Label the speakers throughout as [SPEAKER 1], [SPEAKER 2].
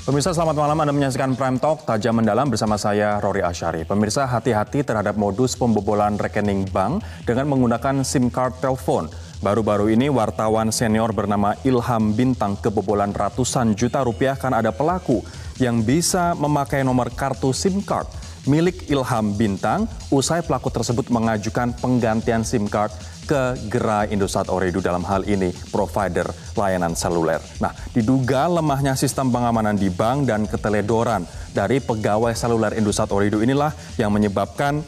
[SPEAKER 1] Pemirsa, selamat malam. Anda menyaksikan Prime Talk Tajam Mendalam bersama saya, Rory Asyari. Pemirsa, hati-hati terhadap modus pembobolan rekening bank dengan menggunakan SIM card telepon. Baru-baru ini wartawan senior bernama Ilham Bintang kebobolan ratusan juta rupiah karena ada pelaku yang bisa memakai nomor kartu SIM card milik Ilham Bintang usai pelaku tersebut mengajukan penggantian SIM card ke gerai Indosat Ooredoo, dalam hal ini provider layanan seluler. Nah, diduga lemahnya sistem pengamanan di bank dan keteledoran dari pegawai seluler Indosat Ooredoo inilah yang menyebabkan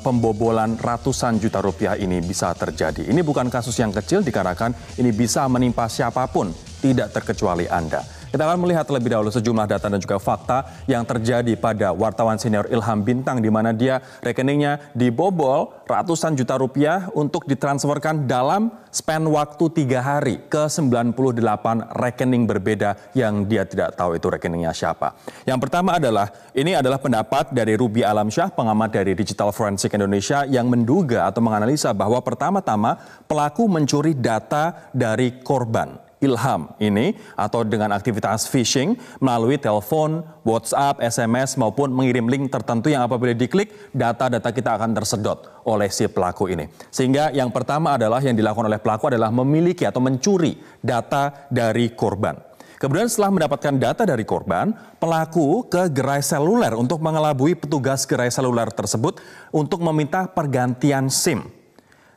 [SPEAKER 1] pembobolan ratusan juta rupiah ini bisa terjadi. Ini bukan kasus yang kecil dikarenakan ini bisa menimpa siapapun, tidak terkecuali Anda. Kita akan melihat terlebih dahulu sejumlah data dan juga fakta yang terjadi pada wartawan senior Ilham Bintang, di mana dia rekeningnya dibobol ratusan juta rupiah untuk ditransferkan dalam span waktu 3 hari ke 98 rekening berbeda yang dia tidak tahu itu rekeningnya siapa. Yang pertama adalah, ini adalah pendapat dari Ruby Alamsyah, pengamat dari Digital Forensik Indonesia, yang menduga atau menganalisa bahwa pertama-tama pelaku mencuri data dari korban Ilham ini atau dengan aktivitas phishing melalui telepon, WhatsApp, SMS maupun mengirim link tertentu yang apabila diklik data-data kita akan tersedot oleh si pelaku ini. Sehingga yang pertama adalah yang dilakukan oleh pelaku adalah memiliki atau mencuri data dari korban. Kemudian setelah mendapatkan data dari korban, pelaku ke gerai seluler untuk mengelabui petugas gerai seluler tersebut untuk meminta pergantian SIM.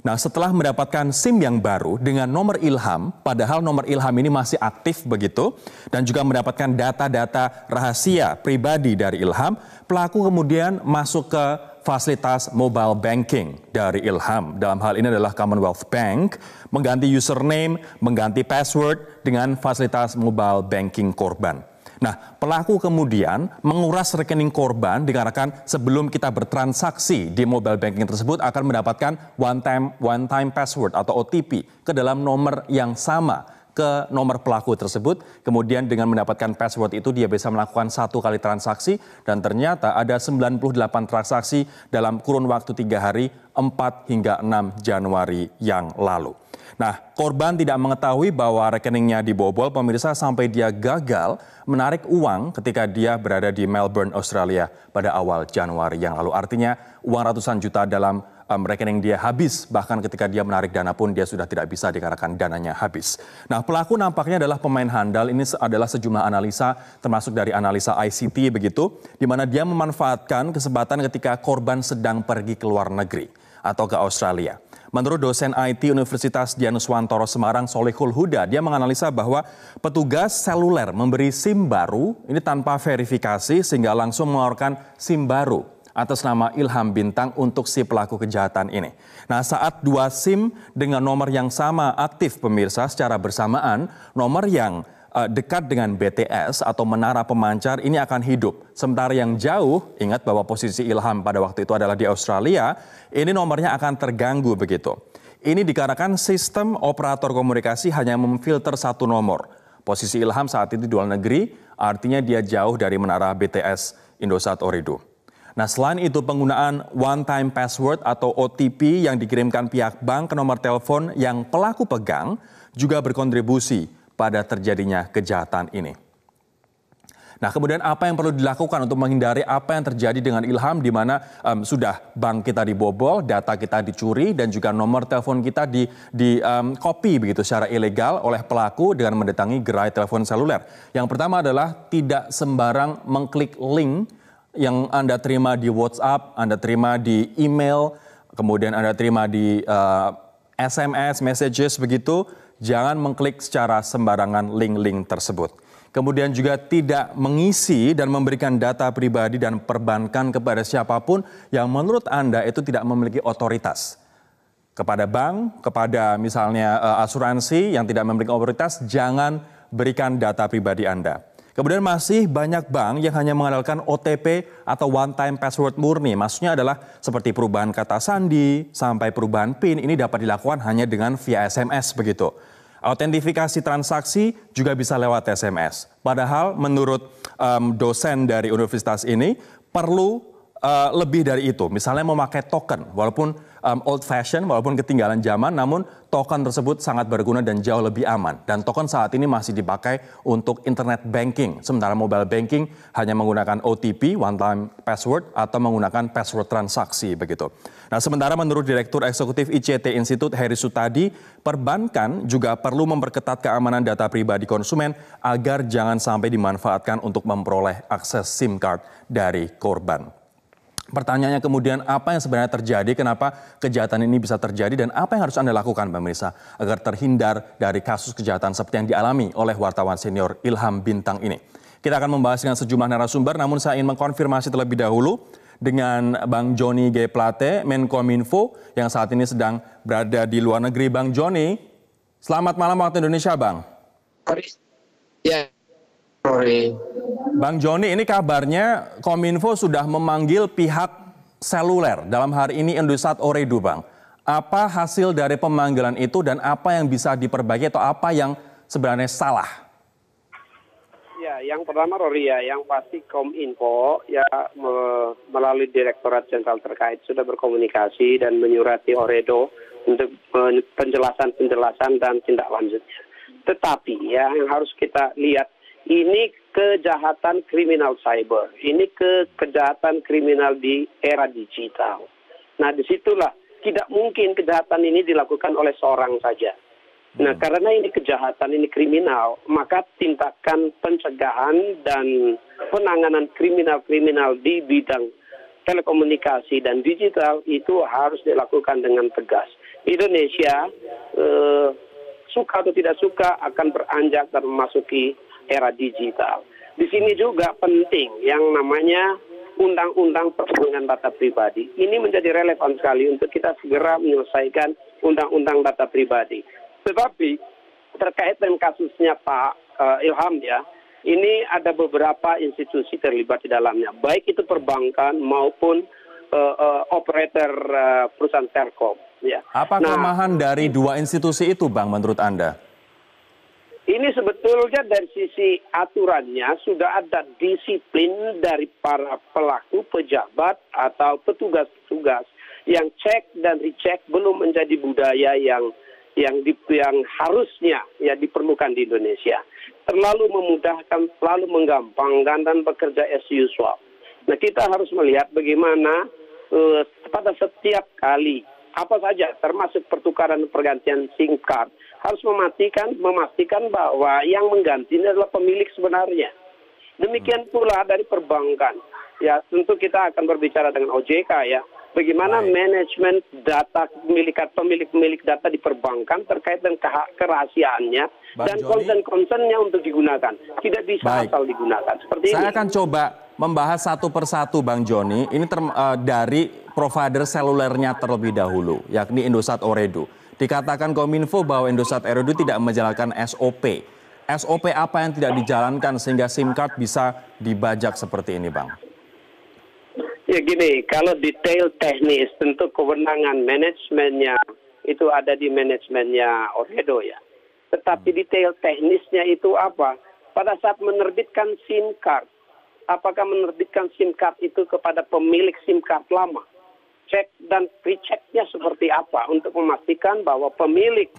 [SPEAKER 1] Nah, setelah mendapatkan SIM yang baru dengan nomor Ilham, padahal nomor Ilham ini masih aktif begitu, dan juga mendapatkan data-data rahasia pribadi dari Ilham, pelaku kemudian masuk ke fasilitas mobile banking dari Ilham. Dalam hal ini adalah Commonwealth Bank, mengganti username, mengganti password dengan fasilitas mobile banking korban. Nah, pelaku kemudian menguras rekening korban dikarenakan sebelum kita bertransaksi di mobile banking tersebut akan mendapatkan one time password atau OTP ke dalam nomor yang sama ke nomor pelaku tersebut. Kemudian dengan mendapatkan password itu dia bisa melakukan 1 kali transaksi dan ternyata ada 98 transaksi dalam kurun waktu 3 hari 4 hingga 6 Januari yang lalu. Nah, korban tidak mengetahui bahwa rekeningnya dibobol, pemirsa, sampai dia gagal menarik uang ketika dia berada di Melbourne, Australia pada awal Januari yang lalu. Artinya uang ratusan juta dalam rekening dia habis, bahkan ketika dia menarik dana pun dia sudah tidak bisa dikarenakan dananya habis. Nah, pelaku nampaknya adalah pemain handal. Ini adalah sejumlah analisa termasuk dari analisa ICT begitu, di mana dia memanfaatkan kesempatan ketika korban sedang pergi ke luar negeri atau ke Australia. Menurut dosen IT Universitas Dianuswantoro Semarang, Solihul Huda, dia menganalisa bahwa petugas seluler memberi SIM baru ini tanpa verifikasi sehingga langsung mengeluarkan SIM baru atas nama Ilham Bintang untuk si pelaku kejahatan ini. Nah, saat 2 SIM dengan nomor yang sama aktif, pemirsa, secara bersamaan, nomor yang dekat dengan BTS atau menara pemancar ini akan hidup. Sementara yang jauh, ingat bahwa posisi Ilham pada waktu itu adalah di Australia, ini nomornya akan terganggu begitu. Ini dikarenakan sistem operator komunikasi hanya memfilter 1 nomor. Posisi Ilham saat itu di luar negeri, artinya dia jauh dari menara BTS Indosat Ooredoo. Nah, selain itu penggunaan one time password atau OTP yang dikirimkan pihak bank ke nomor telepon yang pelaku pegang juga berkontribusi pada terjadinya kejahatan ini. Nah, kemudian apa yang perlu dilakukan untuk menghindari apa yang terjadi dengan Ilham, di mana sudah bank kita dibobol, data kita dicuri, dan juga nomor telepon kita di copy begitu secara ilegal oleh pelaku dengan mendatangi gerai telepon seluler. Yang pertama adalah tidak sembarang mengklik link yang Anda terima di WhatsApp, Anda terima di email, kemudian Anda terima di SMS, messages begitu. Jangan mengklik secara sembarangan link-link tersebut. Kemudian juga tidak mengisi dan memberikan data pribadi dan perbankan kepada siapapun yang menurut Anda itu tidak memiliki otoritas. Kepada bank, kepada misalnya asuransi yang tidak memiliki otoritas, jangan berikan data pribadi Anda. Kemudian masih banyak bank yang hanya mengandalkan OTP atau one time password murni. Maksudnya adalah seperti perubahan kata sandi sampai perubahan PIN, ini dapat dilakukan hanya dengan via SMS begitu. Autentifikasi transaksi juga bisa lewat SMS. Padahal menurut dosen dari universitas ini perlu lebih dari itu. Misalnya memakai token, walaupun old fashion, walaupun ketinggalan zaman, namun token tersebut sangat berguna dan jauh lebih aman. Dan token saat ini masih dipakai untuk internet banking. Sementara mobile banking hanya menggunakan OTP, one time password, atau menggunakan password transaksi begitu. Nah, sementara menurut Direktur Eksekutif ICT Institute Heri Sutadi, perbankan juga perlu memperketat keamanan data pribadi konsumen agar jangan sampai dimanfaatkan untuk memperoleh akses SIM card dari korban. Pertanyaannya kemudian apa yang sebenarnya terjadi, kenapa kejahatan ini bisa terjadi dan apa yang harus Anda lakukan pemirsa agar terhindar dari kasus kejahatan seperti yang dialami oleh wartawan senior Ilham Bintang ini. Kita akan membahas dengan sejumlah narasumber, namun saya ingin mengkonfirmasi terlebih dahulu dengan Bang Joni G. Plate, Menkominfo yang saat ini sedang berada di luar negeri. Bang Joni, selamat malam waktu Indonesia Bang.
[SPEAKER 2] Ya, sorry.
[SPEAKER 1] Bang Joni, ini kabarnya Kominfo sudah memanggil pihak seluler, dalam hari ini Indosat Ooredoo, Bang. Apa hasil dari pemanggilan itu dan apa yang bisa diperbaiki atau apa yang sebenarnya salah?
[SPEAKER 2] Ya, yang pertama Rory ya, yang pasti Kominfo ya melalui Direktorat Jenderal terkait sudah berkomunikasi dan menyurati Ooredoo untuk penjelasan dan tindak lanjutnya. Tetapi ya yang harus kita lihat, ini kejahatan kriminal cyber, ini kejahatan kriminal di era digital. Nah, disitulah tidak mungkin kejahatan ini dilakukan oleh seorang saja. Nah, karena ini kejahatan, ini kriminal, maka tindakan pencegahan dan penanganan kriminal-kriminal di bidang telekomunikasi dan digital itu harus dilakukan dengan tegas. Indonesia suka atau tidak suka akan beranjak dan memasuki era digital. Di sini juga penting yang namanya undang-undang perlindungan data pribadi. Ini menjadi relevan sekali untuk kita segera menyelesaikan undang-undang data pribadi. Tetapi terkait dengan kasusnya Pak Ilham ya, ini ada beberapa institusi terlibat di dalamnya, baik itu perbankan maupun operator perusahaan telkom. Ya.
[SPEAKER 1] Apa kelemahan dari dua institusi itu, Bang, menurut Anda?
[SPEAKER 2] Ini sebetulnya dari sisi aturannya sudah ada disiplin dari para pelaku, pejabat atau petugas-petugas yang cek dan recheck belum menjadi budaya yang harusnya ya diperlukan di Indonesia. Terlalu memudahkan, terlalu menggampangkan dan bekerja as usual. Nah, kita harus melihat bagaimana pada setiap kali apa saja termasuk pertukaran pergantian SIM card harus memastikan bahwa yang mengganti ini adalah pemilik sebenarnya. Demikian pula dari perbankan. Ya, tentu kita akan berbicara dengan OJK ya. Bagaimana manajemen data pemilik data di perbankan terkait dengan kerahasiaannya dan konsen-konsennya untuk digunakan. Tidak bisa asal digunakan. Seperti
[SPEAKER 1] Saya
[SPEAKER 2] ini.
[SPEAKER 1] akan coba membahas satu persatu Bang Joni. Ini dari provider selulernya terlebih dahulu, yakni Indosat Ooredoo. Dikatakan Kominfo bahwa Indosat Ooredoo tidak menjalankan SOP. SOP apa yang tidak dijalankan sehingga SIM card bisa dibajak seperti ini, Bang?
[SPEAKER 2] Ya gini, kalau detail teknis tentu kewenangan manajemennya itu ada di manajemennya Ooredoo ya. Tetapi detail teknisnya itu apa? Pada saat menerbitkan SIM card, apakah menerbitkan SIM card itu kepada pemilik SIM card lama? Cek dan rechecknya seperti apa untuk memastikan bahwa pemilik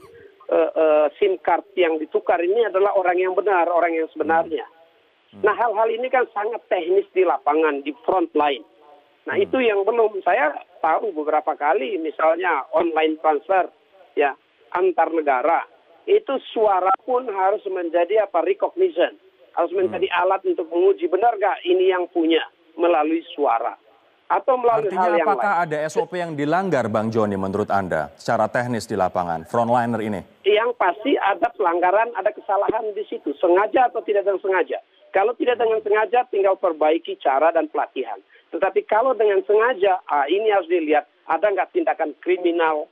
[SPEAKER 2] SIM card yang ditukar ini adalah orang yang benar, orang yang sebenarnya. Nah, hal-hal ini kan sangat teknis di lapangan, di front line. Nah, itu yang belum saya tahu beberapa kali, misalnya online transfer ya antar negara, itu suara pun harus menjadi recognition, harus menjadi alat untuk menguji benar nggak ini yang punya melalui suara atau melalui
[SPEAKER 1] Artinya
[SPEAKER 2] hal yang lain.
[SPEAKER 1] apakah ada SOP yang dilanggar, Bang Joni, menurut Anda secara teknis di lapangan frontliner ini?
[SPEAKER 2] Yang pasti ada pelanggaran, ada kesalahan di situ, sengaja atau tidak dengan sengaja. Kalau tidak dengan sengaja, tinggal perbaiki cara dan pelatihan. Tetapi kalau dengan sengaja, ini harus dilihat ada nggak tindakan kriminal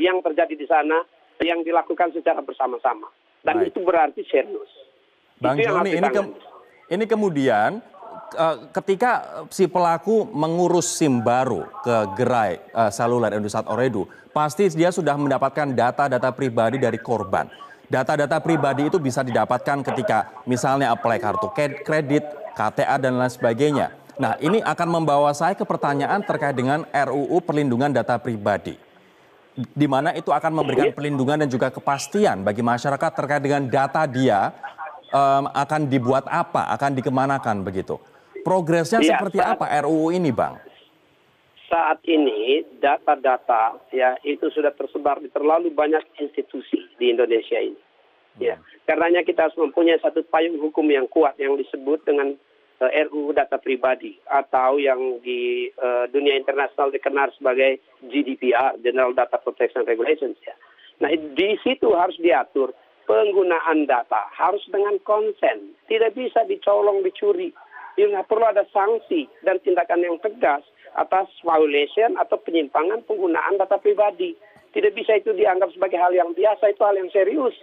[SPEAKER 2] yang terjadi di sana yang dilakukan secara bersama-sama. Dan itu berarti serius.
[SPEAKER 1] Bang Joni, ini kemudian ketika si pelaku mengurus SIM baru ke gerai seluler Indosat Ooredoo, pasti dia sudah mendapatkan data-data pribadi dari korban. Data-data pribadi itu bisa didapatkan ketika misalnya apply kartu kredit, KTA, dan lain sebagainya. Nah, ini akan membawa saya ke pertanyaan terkait dengan RUU Perlindungan Data Pribadi. di mana itu akan memberikan pelindungan dan juga kepastian bagi masyarakat terkait dengan data dia akan dibuat apa, akan dikemanakan begitu. Progresnya
[SPEAKER 2] Ya,
[SPEAKER 1] seperti apa RUU ini, Bang?
[SPEAKER 2] saat ini data-data ya itu sudah tersebar di terlalu banyak institusi di Indonesia ini. Ya, karenanya kita harus mempunyai satu payung hukum yang kuat yang disebut dengan RUU data pribadi atau yang di dunia internasional dikenal sebagai GDPR, General Data Protection Regulations ya. Nah, di situ harus diatur penggunaan data harus dengan konsen, tidak bisa dicolong, dicuri. Tidak perlu ada sanksi dan tindakan yang tegas atas violation atau penyimpangan penggunaan data pribadi. Tidak bisa itu dianggap sebagai hal yang biasa, itu hal yang serius.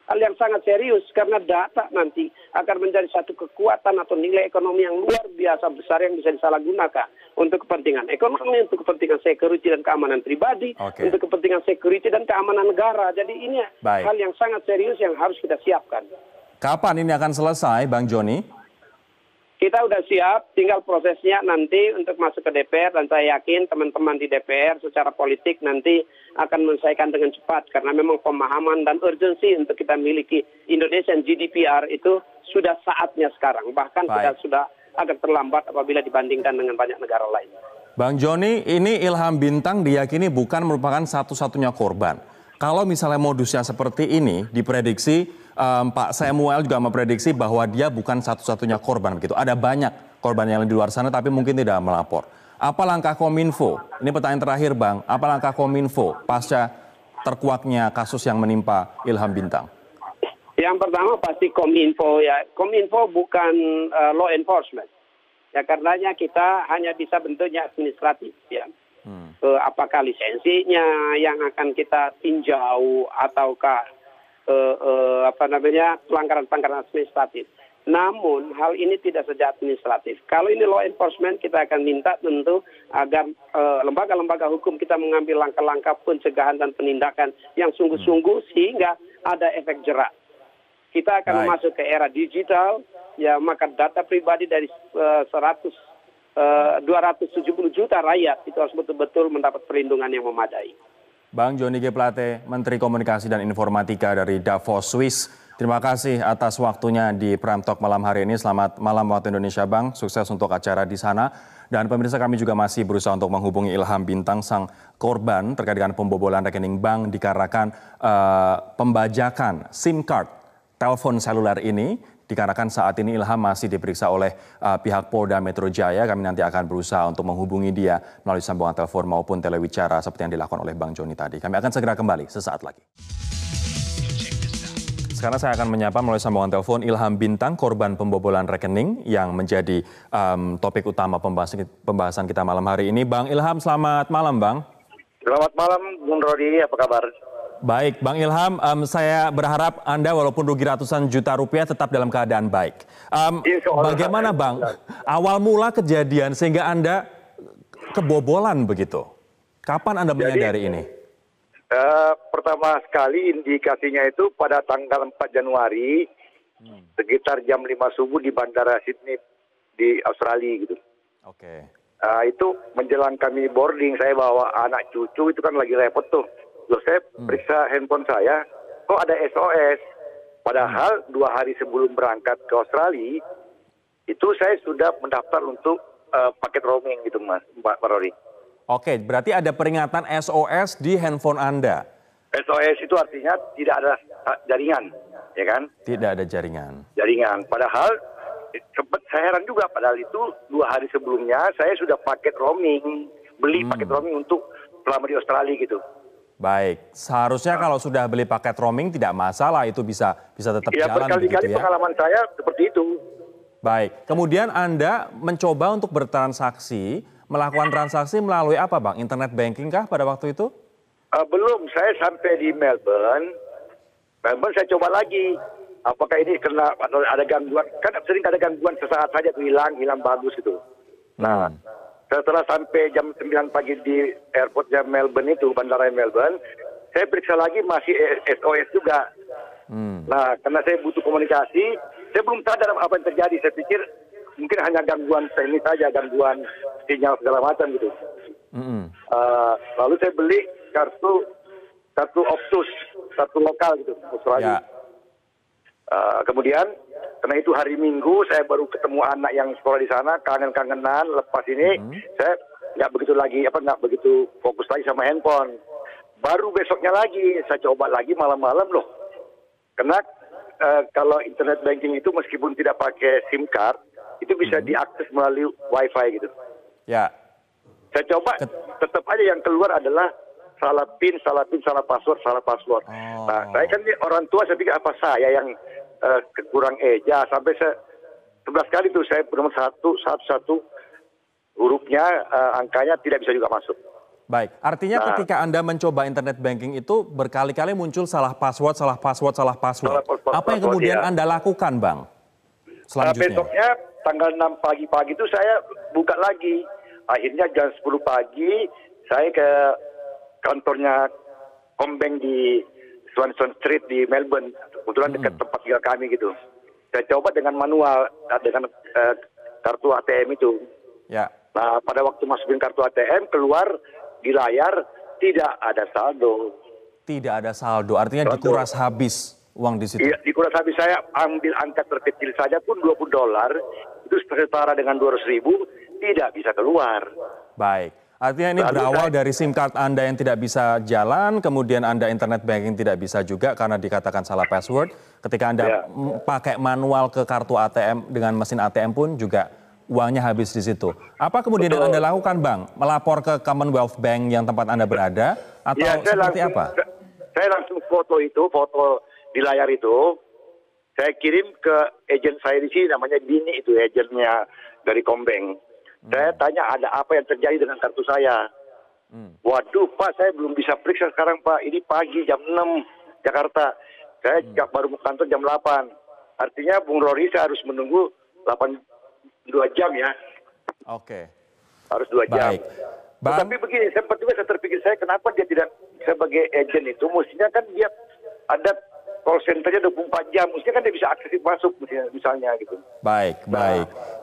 [SPEAKER 2] Hal yang sangat serius karena data nanti akan menjadi satu kekuatan atau nilai ekonomi yang luar biasa besar yang bisa disalahgunakan untuk kepentingan ekonomi, untuk kepentingan security dan keamanan pribadi, untuk kepentingan security dan keamanan negara. Jadi ini hal yang sangat serius yang harus kita siapkan.
[SPEAKER 1] Kapan ini akan selesai, Bang Joni?
[SPEAKER 2] Kita sudah siap, tinggal prosesnya nanti untuk masuk ke DPR dan saya yakin teman-teman di DPR secara politik nanti akan menyelesaikan dengan cepat karena memang pemahaman dan urgensi untuk kita miliki Indonesian GDPR itu sudah saatnya sekarang. Bahkan kita sudah agak terlambat apabila dibandingkan dengan banyak negara lain.
[SPEAKER 1] Bang Joni, ini Ilham Bintang diyakini bukan merupakan satu-satunya korban. Kalau misalnya modusnya seperti ini diprediksi, Pak Samuel juga memprediksi bahwa dia bukan satu-satunya korban begitu. Ada banyak korban yang di luar sana tapi mungkin tidak melapor. Apa langkah Kominfo? Ini pertanyaan terakhir, Bang. Apa langkah Kominfo pasca terkuaknya kasus yang menimpa Ilham Bintang?
[SPEAKER 2] Yang pertama pasti Kominfo ya. Kominfo bukan law enforcement. Ya karenanya kita hanya bisa bentuknya administratif ya. Apakah lisensinya yang akan kita tinjau ataukah pelanggaran-pelanggaran administratif. Namun hal ini tidak saja administratif. Kalau ini law enforcement kita akan minta tentu agar lembaga-lembaga hukum kita mengambil langkah-langkah pencegahan dan penindakan yang sungguh-sungguh sehingga ada efek jerak. Kita akan masuk ke era digital, ya maka data pribadi dari 270 juta rakyat itu harus betul-betul mendapat perlindungan yang memadai.
[SPEAKER 1] Bang Joni G. Plate, Menteri Komunikasi dan Informatika dari Davos, Swiss. Terima kasih atas waktunya di Prime Talk malam hari ini. Selamat malam waktu Indonesia, Bang. Sukses untuk acara di sana. Dan pemirsa, kami juga masih berusaha untuk menghubungi Ilham Bintang, sang korban terkait dengan pembobolan rekening bank dikarenakan pembajakan SIM card telepon seluler ini. Dikarenakan saat ini Ilham masih diperiksa oleh pihak Polda Metro Jaya. Kami nanti akan berusaha untuk menghubungi dia melalui sambungan telepon maupun telewicara seperti yang dilakukan oleh Bang Joni tadi. Kami akan segera kembali sesaat lagi. Sekarang saya akan menyapa melalui sambungan telepon Ilham Bintang, korban pembobolan rekening yang menjadi topik utama pembahasan kita malam hari ini. Bang Ilham, selamat malam, Bang.
[SPEAKER 3] Selamat malam, Bung Rodi. Apa kabar?
[SPEAKER 1] Baik, Bang Ilham, saya berharap Anda walaupun rugi ratusan juta rupiah tetap dalam keadaan baik. Bagaimana, Bang, awal mula kejadian sehingga Anda kebobolan begitu? Kapan Anda menyadari ini?
[SPEAKER 3] Pertama sekali indikasinya itu pada tanggal 4 Januari, sekitar jam 5 subuh di Bandara Sydney di Australia gitu.
[SPEAKER 1] Oke.
[SPEAKER 3] Itu menjelang kami boarding, saya bawa anak cucu, itu kan lagi repot tuh. Loh, saya periksa handphone saya, kok ada SOS. Padahal 2 hari sebelum berangkat ke Australia, itu saya sudah mendaftar untuk paket roaming gitu, Mas, Pak Rori.
[SPEAKER 1] Oke, berarti ada peringatan SOS di handphone Anda.
[SPEAKER 3] SOS itu artinya tidak ada jaringan, ya kan?
[SPEAKER 1] Tidak ada jaringan.
[SPEAKER 3] Jaringan. Padahal sempat saya heran juga, padahal itu 2 hari sebelumnya saya sudah paket roaming, beli paket roaming untuk selama di Australia gitu.
[SPEAKER 1] Baik, seharusnya kalau sudah beli paket roaming tidak masalah, itu bisa tetap
[SPEAKER 3] ya,
[SPEAKER 1] jalan
[SPEAKER 3] berkali-kali
[SPEAKER 1] begitu ya.
[SPEAKER 3] Pengalaman saya seperti itu.
[SPEAKER 1] Baik, kemudian Anda mencoba untuk bertransaksi, melakukan transaksi melalui apa, Bang? Internet banking kah pada waktu itu?
[SPEAKER 3] Belum, saya sampai di Melbourne. Melbourne saya coba lagi. Apakah ini kena atau ada gangguan? Kan sering ada gangguan sesaat saja tuh hilang bagus gitu. Nah, setelah sampai jam 9 pagi di airportnya Melbourne itu, bandara Melbourne, saya periksa lagi masih SOS juga. Nah, karena saya butuh komunikasi, saya belum sadar apa yang terjadi. Saya pikir mungkin hanya gangguan teknis saja, gangguan sinyal segala macam gitu. Lalu saya beli kartu Optus, kartu lokal gitu, Australia.
[SPEAKER 1] Ya.
[SPEAKER 3] Kemudian karena itu hari Minggu saya baru ketemu anak yang sekolah di sana, kangen-kangenan. Lepas ini saya nggak begitu fokus lagi sama handphone. Baru besoknya lagi saya coba lagi malam-malam loh. Karena kalau internet banking itu meskipun tidak pakai SIM card, itu bisa diakses melalui WiFi gitu.
[SPEAKER 1] Ya.
[SPEAKER 3] Saya coba tetap aja yang keluar adalah salah PIN, salah password.
[SPEAKER 1] Oh.
[SPEAKER 3] Nah, saya kan ini orang tua, saya pikir apa saya yang kurang eja, sampai 11 kali tuh saya nomor satu hurufnya, angkanya tidak bisa juga masuk.
[SPEAKER 1] Baik, artinya ketika Anda mencoba internet banking itu berkali-kali muncul salah password. Apa yang kemudian Anda lakukan, Bang? Selanjutnya.
[SPEAKER 3] Besoknya tanggal 6 pagi-pagi itu saya buka lagi. Akhirnya jam 10 pagi saya ke kantornya Combank di Swanston Street di Melbourne. Kebetulan dekat tempat tinggal kami gitu. Saya coba dengan manual, dengan kartu ATM itu.
[SPEAKER 1] Ya.
[SPEAKER 3] Nah, pada waktu masukin kartu ATM, keluar di layar tidak ada saldo.
[SPEAKER 1] Tidak ada saldo, artinya dikuras habis uang di situ.
[SPEAKER 3] Iya, dikuras habis. Saya ambil angka terkecil saja pun $20, itu setara dengan 200.000, tidak bisa keluar.
[SPEAKER 1] Baik, artinya ini berawal dari SIM card Anda yang tidak bisa jalan, kemudian Anda internet banking tidak bisa juga karena dikatakan salah password. Ketika Anda pakai manual ke kartu ATM dengan mesin ATM pun juga uangnya habis di situ. Apa kemudian yang Anda lakukan, Bang? Melapor ke Commonwealth Bank yang tempat Anda berada atau seperti apa?
[SPEAKER 3] Saya langsung foto di layar itu, saya kirim ke agen saya di sini, namanya Bini itu, agennya dari Combank. Saya tanya ada apa yang terjadi dengan kartu saya. Waduh Pak, saya belum bisa periksa sekarang Pak, ini pagi jam 6 Jakarta. Saya baru ke kantor jam 8. Artinya Bung Rory, saya harus menunggu 2 jam ya.
[SPEAKER 1] Oke.
[SPEAKER 3] Harus 2 jam.
[SPEAKER 1] Baik. Bang,
[SPEAKER 3] tapi begini, saya terpikir saya kenapa dia tidak sebagai agen itu, mestinya kan dia ada call center-nya 24 jam, mestinya kan dia bisa akses masuk misalnya gitu.
[SPEAKER 1] Baik.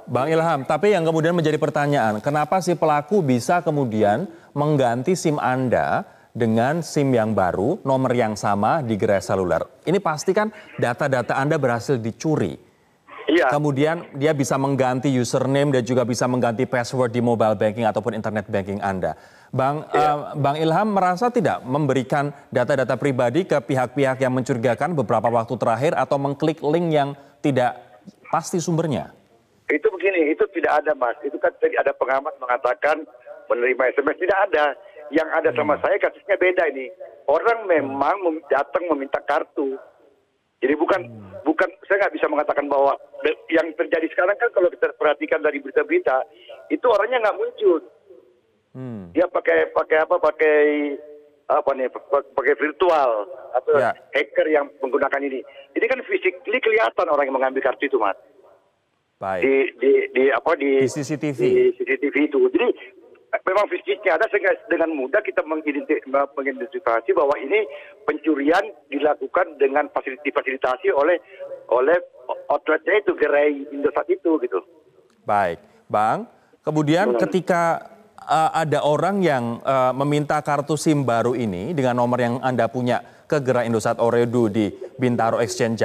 [SPEAKER 1] Bang Ilham, tapi yang kemudian menjadi pertanyaan, kenapa si pelaku bisa kemudian mengganti SIM Anda dengan SIM yang baru, nomor yang sama di gerai seluler? Ini pasti kan data-data Anda berhasil dicuri.
[SPEAKER 3] Iya.
[SPEAKER 1] Kemudian dia bisa mengganti username dan juga bisa mengganti password di mobile banking ataupun internet banking Anda. Bang Ilham merasa tidak memberikan data-data pribadi ke pihak-pihak yang mencurigakan beberapa waktu terakhir atau mengklik link yang tidak pasti sumbernya?
[SPEAKER 3] Itu begini, itu tidak ada Mas. Itu kan tadi ada pengamat mengatakan menerima SMS, tidak ada. Yang ada sama saya kasusnya beda ini. Orang memang datang meminta kartu. Jadi bukan saya nggak bisa mengatakan bahwa yang terjadi sekarang kan kalau kita perhatikan dari berita-berita itu orangnya nggak muncul. Dia pakai virtual atau hacker yang menggunakan ini. Jadi kan physically kelihatan orang yang mengambil kartu itu, Mas.
[SPEAKER 1] Baik.
[SPEAKER 3] Di
[SPEAKER 1] CCTV.
[SPEAKER 3] Di CCTV itu. Jadi memang fisiknya ada, sehingga dengan mudah kita mengidentifikasi bahwa ini pencurian dilakukan dengan fasilitasi oleh outletnya itu, gerai Indosat itu gitu.
[SPEAKER 1] Baik, Bang. Kemudian ketika ada orang yang meminta kartu SIM baru ini dengan nomor yang Anda punya ke gerai Indosat Ooredoo di Bintaro Exchange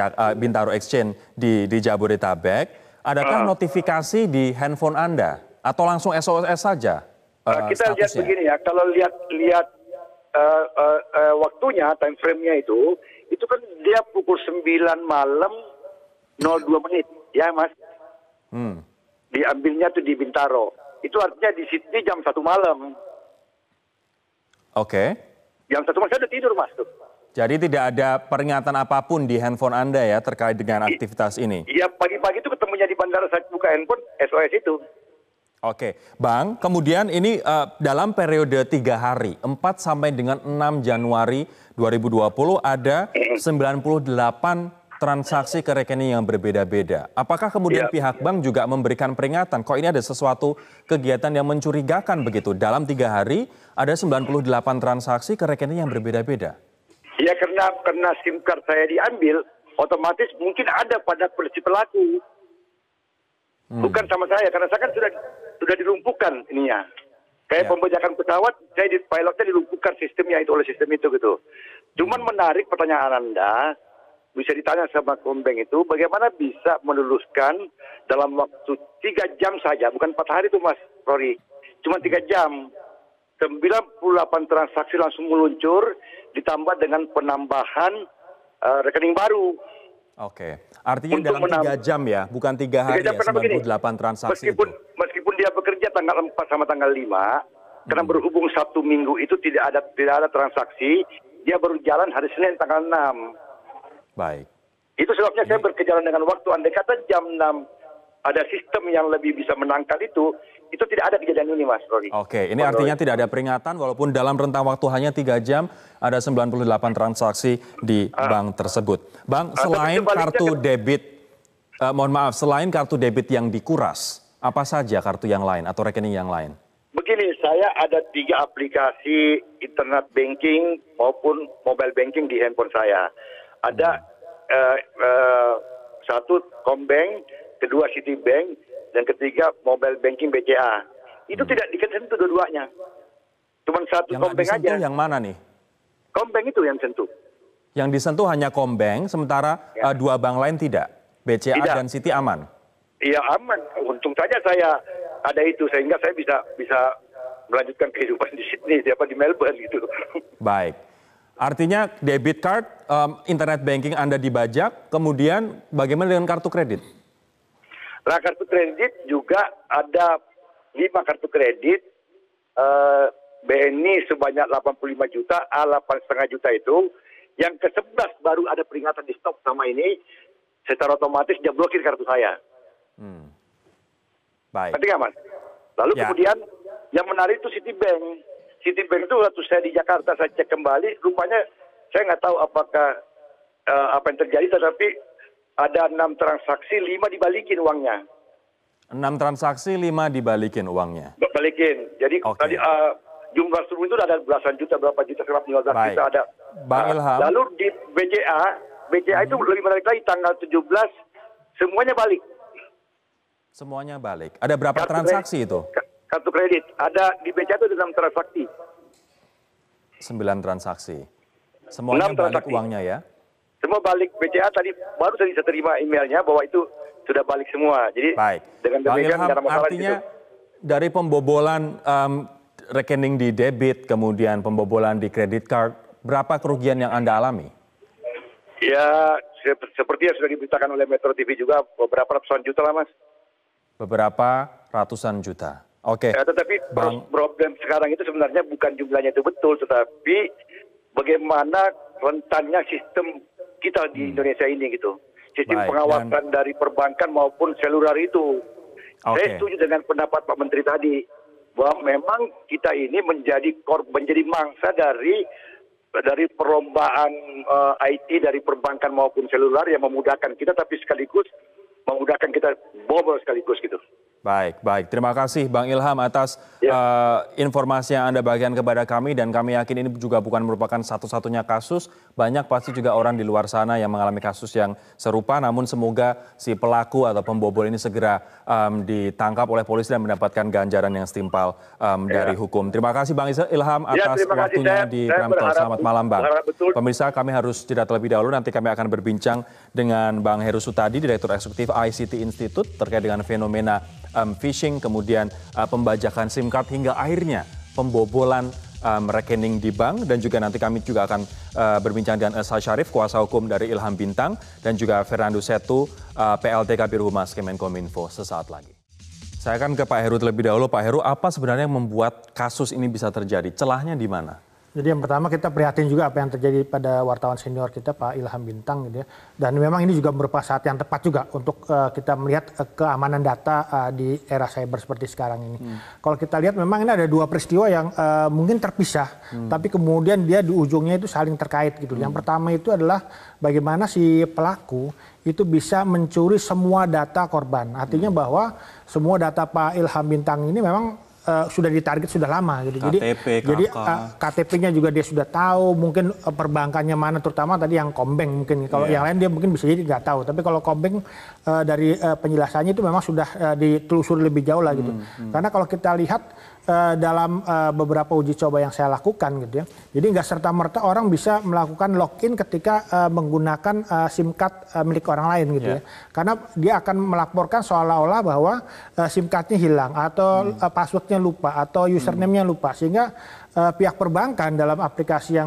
[SPEAKER 1] di Jabodetabek, adakah notifikasi di handphone Anda atau langsung SOS saja?
[SPEAKER 3] Kita lihat begini ya, kalau lihat waktunya, time frame-nya itu kan dia pukul 9 malam 02 menit, ya Mas. Diambilnya tuh di Bintaro. Itu artinya di Sydney jam 1 malam.
[SPEAKER 1] Oke.
[SPEAKER 3] Jam 1 malam saya udah tidur, Mas. Tuh.
[SPEAKER 1] Jadi tidak ada peringatan apapun di handphone Anda ya terkait dengan aktivitas ini?
[SPEAKER 3] Iya, pagi-pagi itu ketemunya di bandara, saya buka handphone, SOS itu.
[SPEAKER 1] Oke, Bang, kemudian ini dalam periode 3 hari, 4 sampai dengan 6 Januari 2020 ada 98 transaksi ke rekening yang berbeda-beda. Apakah kemudian pihak bank juga memberikan peringatan, kok ini ada sesuatu kegiatan yang mencurigakan begitu? Dalam 3 hari ada 98 transaksi ke rekening yang berbeda-beda.
[SPEAKER 3] Ya karena SIM card saya diambil, otomatis mungkin ada pada si pelaku. Bukan sama saya, karena saya kan sudah dilumpuhkan ininya. Kayak pembajakan pesawat, saya di pilotnya dilumpuhkan sistemnya itu oleh sistem itu gitu. Cuman menarik pertanyaan Anda, bisa ditanya sama Kombeng itu, bagaimana bisa meluluskan dalam waktu 3 jam saja, bukan 4 hari itu Mas Rory, cuma 3 jam. 98 transaksi langsung meluncur, ditambah dengan penambahan rekening baru.
[SPEAKER 1] Oke, artinya dalam 3 jam ya, bukan 3 hari ya, 98 transaksi
[SPEAKER 3] Meskipun dia bekerja tanggal 4 sama tanggal 5, karena berhubung Sabtu Minggu itu tidak ada transaksi, dia baru jalan hari Senin tanggal 6.
[SPEAKER 1] Baik.
[SPEAKER 3] Itu sebabnya saya berkejaran dengan waktu. Andai kata jam 6 ada sistem yang lebih bisa menangkal itu tidak ada kejadian ini Mas Rory.
[SPEAKER 1] Oke, ini artinya tidak ada peringatan walaupun dalam rentang waktu hanya 3 jam ada 98 transaksi di bank tersebut. Bang, selain kartu debit, selain kartu debit yang dikuras, apa saja kartu yang lain atau rekening yang lain?
[SPEAKER 3] Begini, saya ada 3 aplikasi internet banking maupun mobile banking di handphone saya. Ada satu Kombank, kedua Citibank, dan ketiga mobile banking BCA. Itu tidak disentuh dua-duanya. Cuma satu Kombank aja.
[SPEAKER 1] Yang mana nih?
[SPEAKER 3] Kombank itu yang sentuh.
[SPEAKER 1] Yang disentuh hanya Kombank, sementara 2 bank lain tidak? BCA tidak. Dan Citi aman?
[SPEAKER 3] Iya aman. Untung saja saya ada itu, sehingga saya bisa melanjutkan kehidupan di Sydney, di Melbourne gitu.
[SPEAKER 1] Baik. Artinya debit card, internet banking Anda dibajak, kemudian bagaimana dengan kartu kredit?
[SPEAKER 3] Nah, kartu kredit juga ada 5 kartu kredit, BNI sebanyak 85 juta, A 8,5 juta itu, yang ke-11 baru ada peringatan di stop sama ini, secara otomatis dia blokir kartu saya.
[SPEAKER 1] Baik.
[SPEAKER 3] Nanti nggak Mas? Lalu kemudian yang menarik itu Citibank. Citibank itu waktu saya di Jakarta saya cek kembali, rupanya saya nggak tahu apakah apa yang terjadi, tetapi ada 6 transaksi, 5 dibalikin uangnya.
[SPEAKER 1] 6 transaksi, 5 dibalikin uangnya?
[SPEAKER 3] Balikin. Jadi tadi jumlah seluruh itu ada belasan juta, berapa juta, 15 juta ada.
[SPEAKER 1] Bang Ilham.
[SPEAKER 3] Lalu di BCA itu lebih menarik lagi, tanggal 17, semuanya balik.
[SPEAKER 1] Semuanya balik. Ada berapa transaksi itu?
[SPEAKER 3] Kartu kredit. Ada di BCA itu ada 6 transaksi.
[SPEAKER 1] 9 transaksi. Semuanya balik uangnya ya?
[SPEAKER 3] Semua balik. BCA tadi baru saya terima emailnya bahwa itu sudah balik semua. Jadi dengan demikian tidak ada masalah.
[SPEAKER 1] Artinya dari pembobolan rekening di debit, kemudian pembobolan di credit card, berapa kerugian yang Anda alami?
[SPEAKER 3] Ya, seperti yang sudah diberitakan oleh Metro TV juga, beberapa ratusan juta lah Mas.
[SPEAKER 1] Beberapa ratusan juta. Oke.
[SPEAKER 3] Tetapi problem sekarang itu sebenarnya bukan jumlahnya itu betul, tetapi bagaimana rentannya sistem kita di Indonesia ini gitu. Sistem pengawasan dari perbankan maupun seluler itu. Saya setuju dengan pendapat Pak Menteri tadi bahwa memang kita ini menjadi mangsa dari perlombaan IT dari perbankan maupun seluler yang memudahkan kita, tapi sekaligus memudahkan kita bobol sekaligus gitu.
[SPEAKER 1] Baik. Terima kasih Bang Ilham atas informasi yang Anda bagikan kepada kami, dan kami yakin ini juga bukan merupakan satu-satunya kasus. Banyak pasti juga orang di luar sana yang mengalami kasus yang serupa, namun semoga si pelaku atau pembobol ini segera ditangkap oleh polisi dan mendapatkan ganjaran yang setimpal dari hukum. Terima kasih Bang Ilham atas waktunya di Prime Talk. Selamat malam Bang. Pemirsa, kami harus jeda terlebih dahulu, nanti kami akan berbincang dengan Bang Heru Sutadi, Direktur Eksekutif ICT Institute, terkait dengan fenomena phishing, kemudian pembajakan SIM card, hingga akhirnya pembobolan rekening di bank. Dan juga nanti kami juga akan berbincang dengan Elsa Syarif, kuasa hukum dari Ilham Bintang, dan juga Fernando Setu, PLT Kabir Humas Kemenkominfo, sesaat lagi. Saya akan ke Pak Heru terlebih dahulu. Pak Heru, apa sebenarnya yang membuat kasus ini bisa terjadi? Celahnya di mana?
[SPEAKER 4] Jadi yang pertama kita prihatin juga apa yang terjadi pada wartawan senior kita Pak Ilham Bintang gitu ya. Dan memang ini juga merupakan saat yang tepat juga untuk kita melihat keamanan data di era cyber seperti sekarang ini. Kalau kita lihat memang ini ada 2 peristiwa yang mungkin terpisah, tapi kemudian dia di ujungnya itu saling terkait gitu. Yang pertama itu adalah bagaimana si pelaku itu bisa mencuri semua data korban. Artinya bahwa semua data Pak Ilham Bintang ini memang sudah ditarget sudah lama gitu. Jadi KTP-nya juga dia sudah tahu, mungkin perbankannya mana, terutama tadi yang Kombank mungkin. Kalau yang lain dia mungkin bisa jadi nggak tahu. Tapi kalau Kombank dari penjelasannya itu memang sudah ditelusuri lebih jauh lah gitu. Karena kalau kita lihat dalam beberapa uji coba yang saya lakukan gitu ya. Jadi nggak serta-merta orang bisa melakukan login ketika menggunakan SIM card milik orang lain gitu ya. Karena dia akan melaporkan seolah-olah bahwa SIM cardnya hilang atau passwordnya lupa atau username-nya lupa, sehingga pihak perbankan dalam aplikasi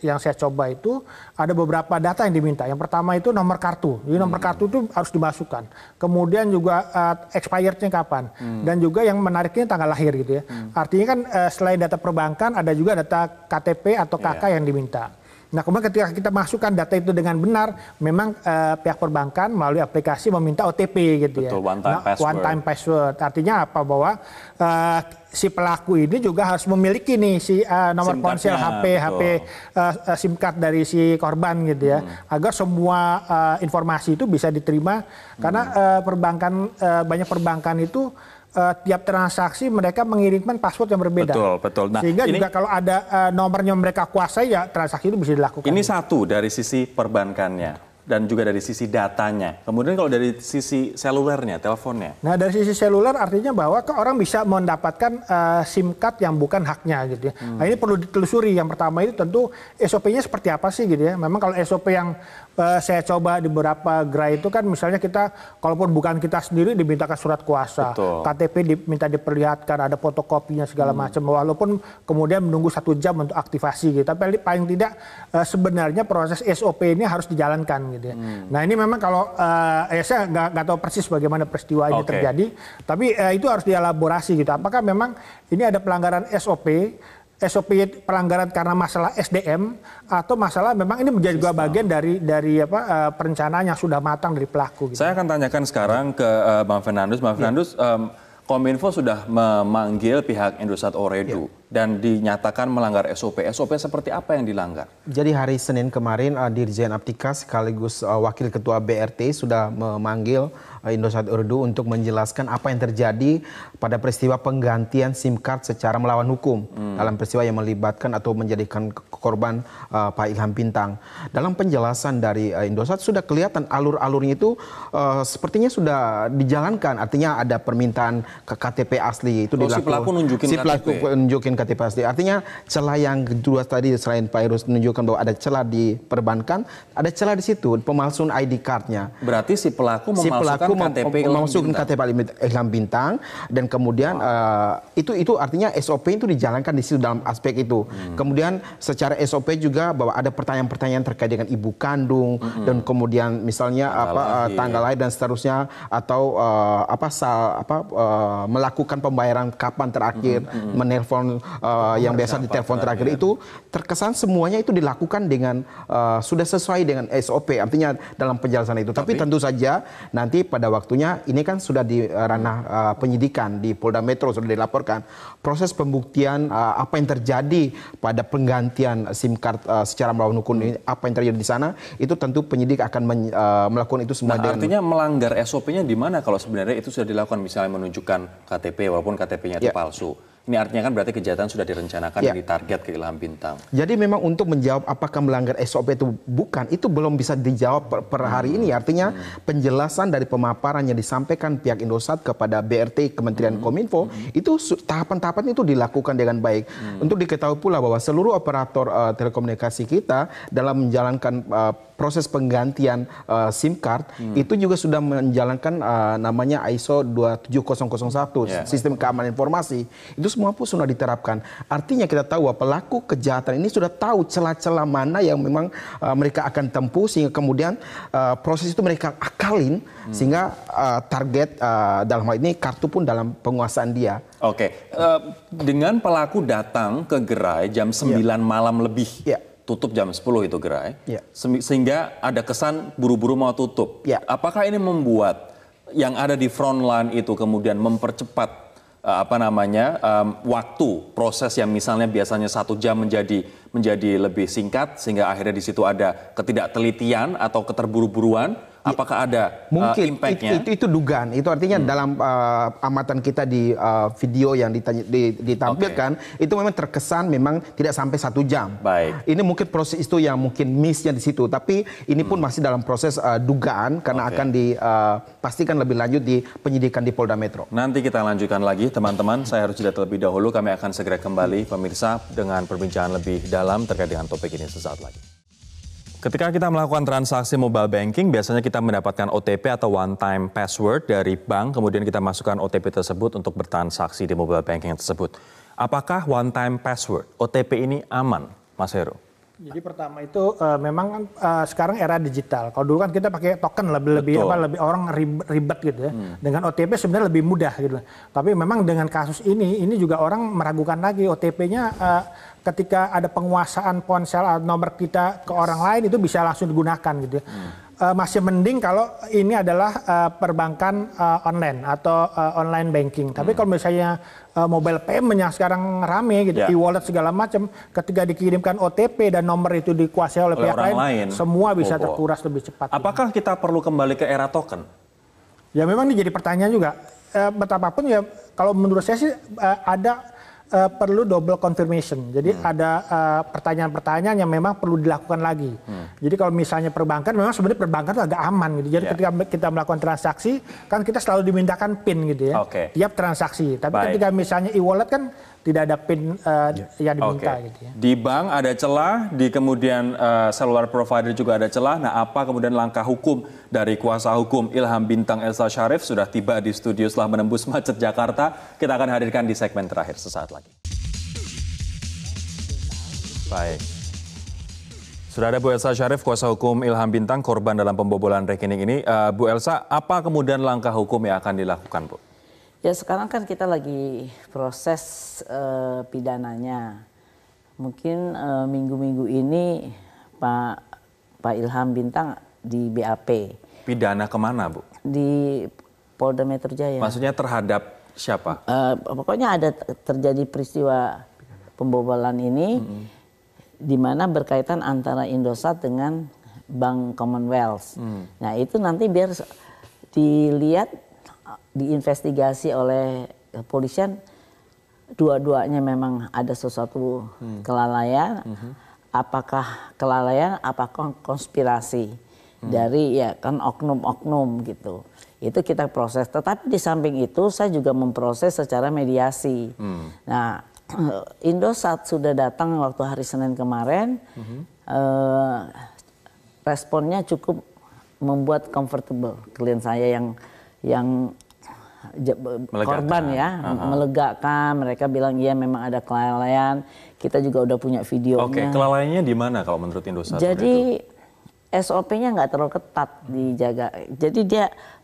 [SPEAKER 4] yang saya coba itu ada beberapa data yang diminta. Yang pertama itu nomor kartu. Jadi nomor kartu itu harus dimasukkan. Kemudian juga expirednya kapan. Dan juga yang menariknya tanggal lahir gitu ya. Artinya kan selain data perbankan ada juga data KTP atau KK yang diminta. Nah, kemudian ketika kita masukkan data itu dengan benar, memang pihak perbankan melalui aplikasi meminta OTP gitu ya.
[SPEAKER 1] Betul, one time
[SPEAKER 4] password. Artinya apa? Bahwa si pelaku ini juga harus memiliki nih si nomor ponsel, HP SIM card dari si korban gitu ya. Agar semua informasi itu bisa diterima. Karena banyak perbankan itu tiap transaksi mereka mengirimkan password yang berbeda.
[SPEAKER 1] Betul. Nah,
[SPEAKER 4] sehingga juga kalau ada nomornya mereka kuasai, ya transaksi itu bisa dilakukan.
[SPEAKER 1] Ini satu dari sisi perbankannya dan juga dari sisi datanya. Kemudian kalau dari sisi selulernya, teleponnya.
[SPEAKER 4] Nah, dari sisi seluler artinya bahwa orang bisa mendapatkan SIM card yang bukan haknya gitu ya. Nah, ini perlu ditelusuri. Yang pertama itu tentu SOP-nya seperti apa sih gitu ya. Memang kalau SOP yang saya coba di beberapa gerai itu kan misalnya kita, kalaupun bukan kita sendiri dimintakan surat kuasa.
[SPEAKER 1] Betul.
[SPEAKER 4] KTP diminta diperlihatkan, ada fotokopinya segala macam. Walaupun kemudian menunggu 1 jam untuk aktivasi gitu. Tapi paling tidak sebenarnya proses SOP ini harus dijalankan gitu ya. Nah, ini memang kalau saya nggak tahu persis bagaimana peristiwa ini terjadi, tapi itu harus dielaborasi gitu. Apakah memang ini ada pelanggaran SOP pelanggaran karena masalah SDM atau masalah memang ini menjadi juga bagian dari perencanaan yang sudah matang dari pelaku. Gitu.
[SPEAKER 1] Saya akan tanyakan sekarang ke Bang Fernandus. Bang Fernandus, Kominfo sudah memanggil pihak Indosat Ooredoo dan dinyatakan melanggar SOP. SOP seperti apa yang dilanggar?
[SPEAKER 5] Jadi hari Senin kemarin Dirjen Aptika sekaligus Wakil Ketua BRT sudah memanggil Indosat Ooredoo untuk menjelaskan apa yang terjadi pada peristiwa penggantian SIM card secara melawan hukum dalam peristiwa yang melibatkan atau menjadikan korban Pak Ilham Bintang. Dalam penjelasan dari Indosat sudah kelihatan alur-alurnya itu sepertinya sudah dijalankan. Artinya ada permintaan ke KTP asli itu dilakukan.
[SPEAKER 1] Si pelaku
[SPEAKER 5] nunjukin KTP asli. Artinya celah yang kedua tadi selain Pak Irus menunjukkan bahwa ada celah di perbankan, ada celah di situ pemalsuan ID card-nya.
[SPEAKER 1] Berarti si pelaku memasukkan KTP
[SPEAKER 5] Ilham Bintang dan kemudian itu artinya SOP itu dijalankan di situ dalam aspek itu. Kemudian secara SOP juga bahwa ada pertanyaan-pertanyaan terkait dengan ibu kandung dan kemudian misalnya tanggal lahir dan seterusnya atau melakukan pembayaran kapan terakhir, menelpon yang biasa ditelepon terakhir itu terkesan semuanya itu dilakukan dengan sudah sesuai dengan SOP, artinya dalam penjelasan itu. Tapi tentu saja nanti pada waktunya ini kan sudah di ranah penyidikan di Polda Metro sudah dilaporkan proses pembuktian apa yang terjadi pada penggantian SIM card secara melawan hukum ini, apa yang terjadi di sana itu tentu penyidik akan melakukan itu semua.
[SPEAKER 1] Artinya melanggar SOP-nya di mana kalau sebenarnya itu sudah dilakukan, misalnya menunjukkan KTP walaupun KTP-nya itu palsu. Ini artinya kan berarti kejahatan sudah direncanakan dan ditarget ke Ilham Bintang.
[SPEAKER 5] Jadi memang untuk menjawab apakah melanggar SOP itu bukan, itu belum bisa dijawab per hari ini. Artinya penjelasan dari pemaparan yang disampaikan pihak Indosat kepada BRT Kementerian Kominfo itu tahapan-tahapan itu dilakukan dengan baik. Untuk diketahui pula bahwa seluruh operator telekomunikasi kita dalam menjalankan proses penggantian SIM card itu juga sudah menjalankan namanya ISO 27001 sistem keamanan informasi. Itu semua pun sudah diterapkan. Artinya kita tahu bahwa pelaku kejahatan ini sudah tahu celah-celah mana yang memang mereka akan tempuh sehingga kemudian proses itu mereka akalin sehingga target dalam hal ini kartu pun dalam penguasaan dia.
[SPEAKER 1] Oke, dengan pelaku datang ke gerai jam 9 malam lebih. Tutup jam 10 itu gerai, sehingga ada kesan buru-buru mau tutup. Apakah ini membuat yang ada di front line itu kemudian mempercepat waktu proses yang misalnya biasanya 1 jam menjadi lebih singkat, sehingga akhirnya di situ ada ketidaktelitian atau keterburu-buruan Apakah ada
[SPEAKER 5] mungkin
[SPEAKER 1] impact-nya?
[SPEAKER 5] itu dugaan. Itu artinya dalam amatan kita di video yang ditampilkan itu memang terkesan memang tidak sampai 1 jam.
[SPEAKER 1] Baik.
[SPEAKER 5] Ini mungkin proses itu yang mungkin miss-nya di situ. Tapi ini pun masih dalam proses dugaan karena akan dipastikan lebih lanjut di penyidikan di Polda Metro.
[SPEAKER 1] Nanti kita lanjutkan lagi teman-teman. Saya harus jeda terlebih dahulu. Kami akan segera kembali pemirsa dengan perbincangan lebih dalam terkait dengan topik ini sesaat lagi. Ketika kita melakukan transaksi mobile banking, biasanya kita mendapatkan OTP atau one time password dari bank, kemudian kita masukkan OTP tersebut untuk bertransaksi di mobile banking tersebut. Apakah one time password, OTP ini aman, Mas Heru?
[SPEAKER 4] Jadi pertama itu memang kan sekarang era digital. Kalau dulu kan kita pakai token lebih orang ribet gitu ya. Dengan OTP sebenarnya lebih mudah gitu. Tapi memang dengan kasus ini juga orang meragukan lagi OTP-nya ketika ada penguasaan ponsel atau nomor kita ke orang lain itu bisa langsung digunakan gitu ya. Masih mending kalau ini adalah perbankan online atau online banking. Tapi kalau misalnya mobile payment yang sekarang rame gitu, e-wallet segala macam, ketika dikirimkan OTP dan nomor itu dikuasai oleh pihak lain, semua bisa terkuras lebih cepat.
[SPEAKER 1] Apakah kita perlu kembali ke era token?
[SPEAKER 4] Ya memang ini jadi pertanyaan juga. Betapapun ya kalau menurut saya sih ada perlu double confirmation. Jadi ada pertanyaan-pertanyaan yang memang perlu dilakukan lagi. Jadi kalau misalnya perbankan, memang sebenarnya perbankan itu agak aman gitu. Jadi ketika kita melakukan transaksi, kan kita selalu dimintakan PIN gitu ya. Tiap transaksi. Tapi ketika misalnya e-wallet kan tidak ada PIN yang diminta gitu ya.
[SPEAKER 1] Di bank ada celah, di kemudian cellular provider juga ada celah. Nah, apa kemudian langkah hukum dari kuasa hukum Ilham Bintang Elsa Syarif sudah tiba di studio setelah menembus macet Jakarta. Kita akan hadirkan di segmen terakhir sesaat lagi. Baik. Sudah ada Bu Elsa Syarif, kuasa hukum Ilham Bintang, korban dalam pembobolan rekening ini. Bu Elsa, apa kemudian langkah hukum yang akan dilakukan, Bu?
[SPEAKER 6] Ya sekarang kan kita lagi proses pidananya. Mungkin minggu-minggu ini Pak Ilham Bintang di BAP.
[SPEAKER 1] Pidana kemana, Bu?
[SPEAKER 6] Di Polda Metro Jaya.
[SPEAKER 1] Maksudnya terhadap siapa?
[SPEAKER 6] Pokoknya ada terjadi peristiwa pembobolan ini di mana berkaitan antara Indosat dengan Bank Commonwealth. Nah itu nanti biar dilihat, diinvestigasi oleh kepolisian, dua-duanya memang ada sesuatu kelalaian. Apakah kelalaian, apakah konspirasi dari ya kan oknum-oknum gitu. Itu kita proses. Tetapi di samping itu saya juga memproses secara mediasi. Nah, Indosat sudah datang waktu hari Senin kemarin. Responnya cukup membuat comfortable klien saya yang korban ya, melegakan. Mereka bilang iya memang ada kelalaian. Kita juga udah punya videonya.
[SPEAKER 1] Oke, kelalaiannya di mana kalau menurut Indosat?
[SPEAKER 6] Jadi SOP-nya nggak terlalu ketat dijaga. Jadi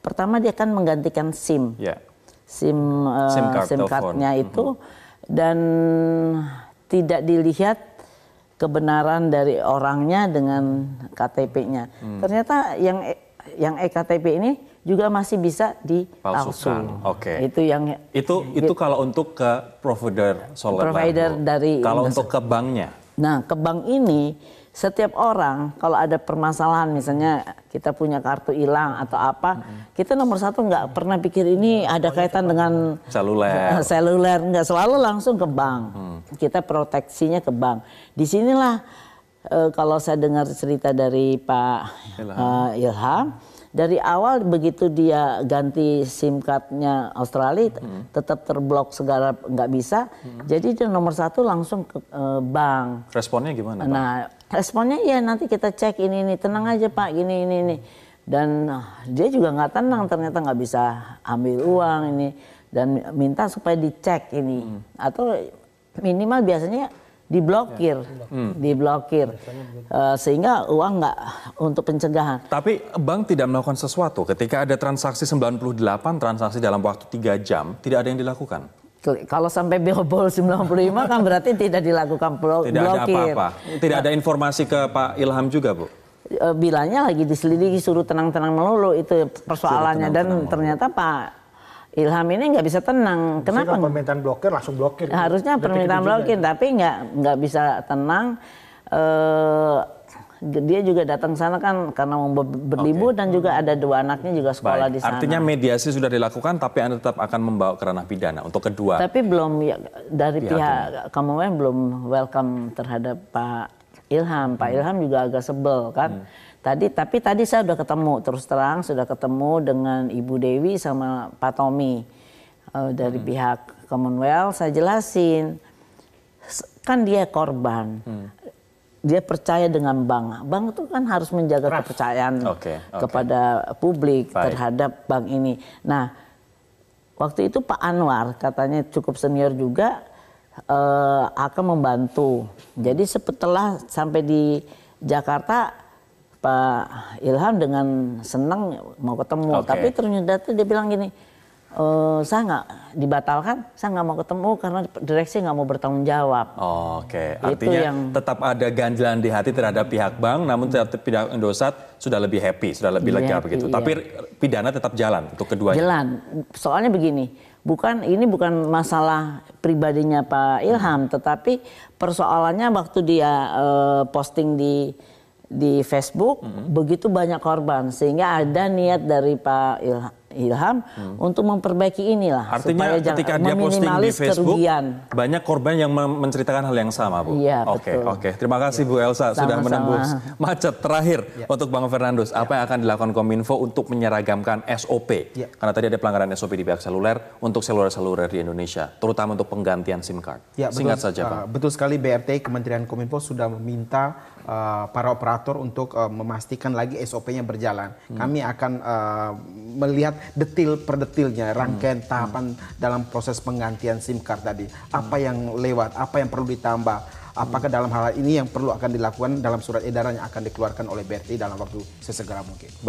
[SPEAKER 6] pertama dia kan menggantikan SIM, SIM card-nya itu, dan tidak dilihat kebenaran dari orangnya dengan KTP-nya. Ternyata yang eKTP ini juga masih bisa dipalsukan.
[SPEAKER 1] Itu kalau untuk ke provider
[SPEAKER 6] dari
[SPEAKER 1] kalau untuk ke banknya.
[SPEAKER 6] Nah, ke bank ini setiap orang kalau ada permasalahan, misalnya kita punya kartu hilang atau apa, kita nomor satu nggak pernah pikir ini ada kaitan dengan seluler, nggak, selalu langsung ke bank. Kita proteksinya ke bank. Disinilah kalau saya dengar cerita dari Pak Ilham, dari awal begitu dia ganti SIM card-nya Australia tetap terblok segala, nggak bisa. Jadi dia nomor satu langsung ke bank.
[SPEAKER 1] Responnya gimana, Pak?
[SPEAKER 6] Nah, responnya ya nanti kita cek ini, tenang aja Pak, ini. Dan dia juga nggak tenang, ternyata nggak bisa ambil uang ini dan minta supaya dicek ini atau minimal biasanya diblokir, sehingga uang nggak untuk pencegahan.
[SPEAKER 1] Tapi bank tidak melakukan sesuatu ketika ada transaksi 98 transaksi dalam waktu 3 jam, tidak ada yang dilakukan.
[SPEAKER 6] Kalau sampai bobol 95 kan berarti tidak dilakukan blokir.
[SPEAKER 1] Tidak ada apa-apa. Tidak ada informasi ke Pak Ilham juga, Bu?
[SPEAKER 6] Bilangnya lagi diselidiki, suruh tenang-tenang melulu, itu persoalannya. Dan ternyata Pak Ilham ini nggak bisa tenang. Kenapa?
[SPEAKER 4] Kalau permintaan blokir langsung blokir.
[SPEAKER 6] Harusnya permintaan blokir, tapi nggak bisa tenang. dia juga datang sana kan karena mau berlibur dan juga ada 2 anaknya juga sekolah di sana.
[SPEAKER 1] Artinya mediasi sudah dilakukan tapi Anda tetap akan membawa ke ranah pidana untuk kedua.
[SPEAKER 6] Tapi belum ya, dari pihak Commonwealth belum welcome terhadap Pak Ilham. Pak Ilham juga agak sebel kan. Tapi tadi saya sudah ketemu, terus terang sudah ketemu dengan Ibu Dewi sama Pak Tommy dari pihak Commonwealth. Saya jelasin, kan dia korban. Dia percaya dengan bank. Bank itu kan harus menjaga kepercayaan kepada publik terhadap bank ini. Nah, waktu itu Pak Anwar katanya cukup senior juga akan membantu. Jadi setelah sampai di Jakarta, Pak Ilham dengan senang mau ketemu. Tapi ternyata dia bilang gini, saya nggak dibatalkan, saya nggak mau ketemu karena direksi nggak mau bertanggung jawab.
[SPEAKER 1] Artinya tetap ada ganjalan di hati terhadap pihak bank, namun pihak Indosat sudah lebih happy, sudah lebih lega begitu. Tapi pidana tetap jalan untuk keduanya. Jalan,
[SPEAKER 6] soalnya begini, ini bukan masalah pribadinya Pak Ilham, tetapi persoalannya waktu dia posting di Facebook, begitu banyak korban sehingga ada niat dari Pak Ilham untuk memperbaiki inilah.
[SPEAKER 1] Artinya supaya ketika dia posting di Facebook,
[SPEAKER 6] kerugian.
[SPEAKER 1] Banyak korban yang menceritakan hal yang sama, Bu.
[SPEAKER 6] Iya,
[SPEAKER 1] Oke. Terima kasih Bu Elsa sudah menembus macet. Terakhir untuk Bang Fernandus, apa yang akan dilakukan Kominfo untuk menyeragamkan SOP? Karena tadi ada pelanggaran SOP di pihak seluler untuk seluler di Indonesia, terutama untuk penggantian SIM card. Singkat saja, Pak.
[SPEAKER 5] Betul sekali, BRT Kementerian Kominfo sudah meminta para operator untuk memastikan lagi SOP-nya berjalan. Kami akan melihat detil per detilnya, rangkaian tahapan dalam proses penggantian SIM card tadi. Apa yang lewat, apa yang perlu ditambah, apakah dalam hal ini yang perlu akan dilakukan dalam surat edaran yang akan dikeluarkan oleh BRT dalam waktu sesegera mungkin.